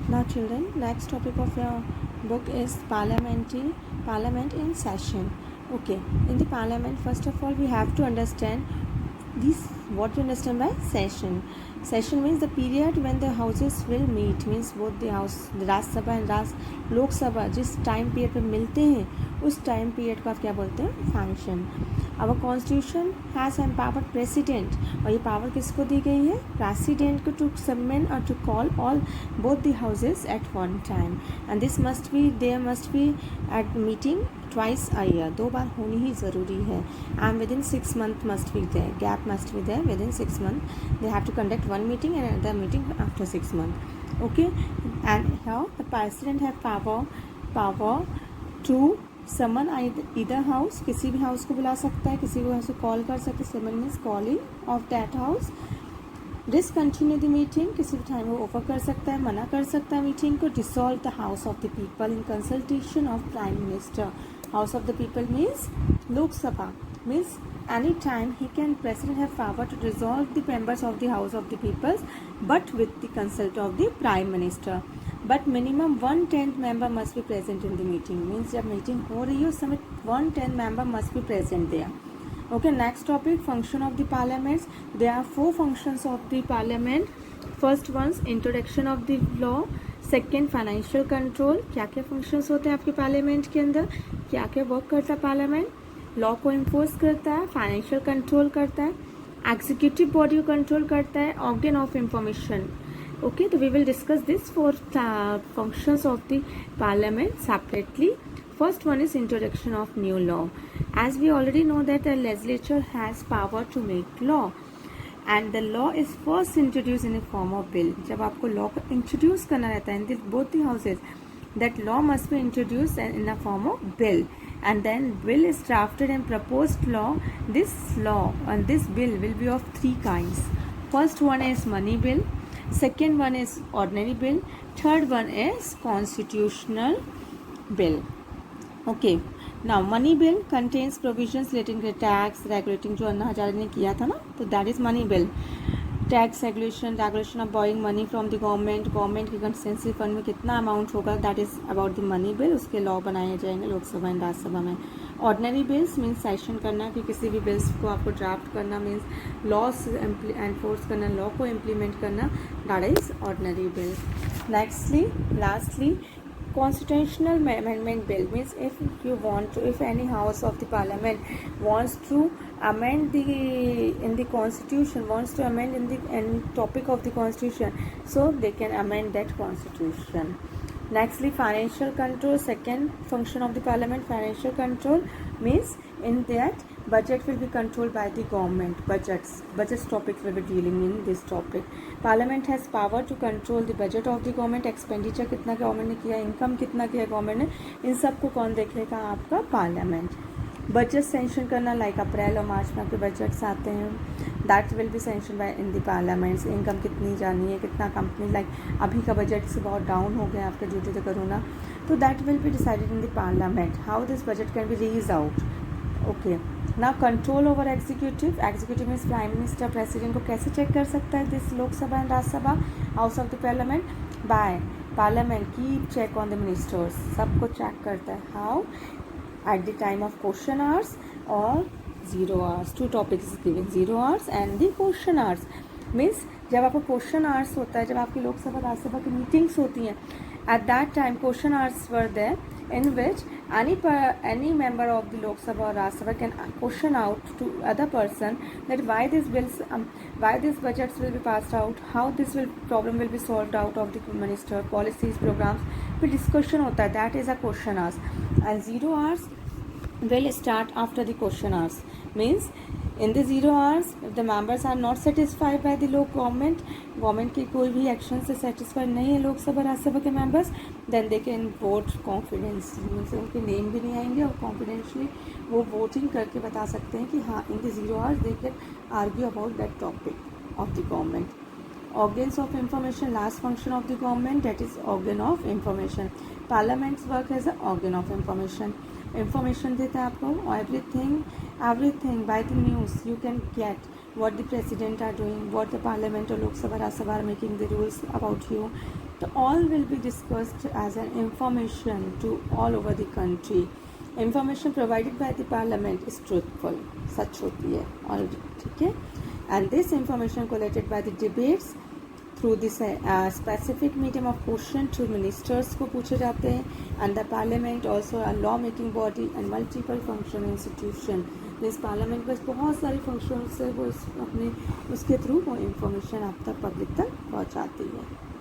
Now children, next topic of your book is Parliament in session. Okay, in the Parliament, first of all we have to understand this. What you understand by session? Session means the period when the houses will meet, means both the house, the Rajya Sabha and लोक सभा जिस time period पे मिलते हैं उस time period को आप क्या बोलते हैं? Function. Our constitution has empowered president, और ये पावर किसको दी गई है? प्रेसिडेंट को, टू सबमिन और to call all both the houses at one time, and this must be, there must be at meeting twice a year. 2 बार होनी ही ज़रूरी है. And within 6 months must be there, gap must be there. Within 6 months they have to conduct one meeting and another meeting after 6 months. Okay, and here the president have power to समन इधर house, किसी भी house को बुला सकता है, किसी भी house को कॉल कर सकते हैं. Summon means calling of that house. Discontinue the meeting, किसी भी टाइम वो ओवर कर सकता है, मना कर सकता है मीटिंग को. Dissolve the house of the people in consultation of prime minister. House of the people means Lok Sabha. Means any time he can, president have power to dissolve the members of the house of the peoples, but with the consult of the prime minister. But minimum 1/10 member must be present in the meeting. Means जब meeting हो रही है उस समय 1/10 member must be present there. Okay, next topic, function of the parliaments. There are 4 functions of the parliament. First one's introduction of the law. Second financial control. क्या क्या functions होते हैं आपके पार्लियामेंट के अंदर, क्या क्या वर्क करता है पार्लियामेंट? लॉ को इन्फोर्स करता है, फाइनेंशियल कंट्रोल करता है, एग्जीक्यूटिव बॉडी को कंट्रोल करता है, ऑर्गन ऑफ इंफॉर्मेशन. ओके, तो we will discuss this 4 functions of the parliament separately. First one is introduction of new law. As we already know that the legislature has power to make law, and the law is first introduced in a form of bill. जब आपको law को introduce करना रहता है in both the houses, that law must be introduced in a form of bill, and then bill is drafted and proposed law. This law and this bill will be of 3 kinds. First one is money bill, second one is ordinary bill, third one is constitutional bill. Okay, now money bill contains provisions relating to tax, regulating, जो अन्ना हजारे ने किया था ना, तो that is money bill. Tax regulation of Boeing money from the government के constituency fund में कितना amount होगा, that is about the money bill. उसके लॉ बनाए जाएंगे लोकसभा एंड राज्यसभा में. ऑर्डिनरी बिल्स मीन्स सेशन करना, कि किसी भी बिल्स को आपको ड्राफ्ट करना, मीन्स लॉस एनफोर्स करना, लॉ को इम्प्लीमेंट करना, that is ordinary bill. Lastly constitutional amendment bill means if any house of the parliament wants to amend in the constitution, wants to amend in the any topic of the constitution, so they can amend that constitution. Nextly, financial control. Second function of the parliament, financial control, means in that budget will be controlled by the government. Budgets topics will be dealing in this topic. Parliament has power to control the budget of the government. Expenditure कितना government ने किया, income कितना किया government ने, इन सब को कौन देखेगा? आपका पार्लियामेंट. बजट सेंशन करना, लाइक अप्रैल और मार्च में आपके बजट्स आते हैं, that will be sanction by in the parliaments. Income कितनी जानी है, कितना कंपनी, लाइक अभी का बजट से बहुत डाउन हो गया आपका ड्यू टू द कोरोना, तो that will be decided in the parliament. How this budget can be reach out. Okay, ना control over executive. Executive means prime minister, president को कैसे चेक कर सकता है this Lok Sabha and Rajya Sabha, house of the parliament, by parliament keep check on the ministers. सबको check करता है. How? At the time of question hours और 0 hours. 2 topics is given, 0 hours and the question hours. Means जब आपका question hours होता है, जब आपकी लोकसभा राज्यसभा की मीटिंग्स होती हैं, at that time question hours were there in which any member of the Lok Sabha or Rajya Sabha can question out to other person that why this budgets will be passed out, how this problem will be solved out of the minister, policies, programs, फिर discussion होता है, that is a question hours. And 0 hours will start after the question hours. Means in the 0 hours, if the members are not satisfied by the government की कोई भी action से satisfied नहीं है लोकसभा राज्यसभा के members, then they can vote confidence. Means उनके name भी नहीं आएंगे और कॉन्फिडेंशली वो वोटिंग करके बता सकते हैं कि हाँ, in the 0 hours they can argue about that topic of the government. Organs of information, last function of the government, that is organ of information. Parliament's work as an organ of information. Information देता है आपको, everything by the news you can get what the president are doing, what the parliament or Lok Sabha, Rajya Sabha are making the rules about you. So all will be discussed as an information to all over the country. Information provided by the parliament is truthful, सच होती है और ठीक है. And this information collated by the debates through this specific medium of question to ministers को पूछे जाते हैं. And the parliament also a law making body and multiple function institution. इस पार्लियामेंट में बहुत सारी फंक्शन से वो अपने उसके थ्रू वो इंफॉर्मेशन आप तक पब्लिक तक पहुंचाती है.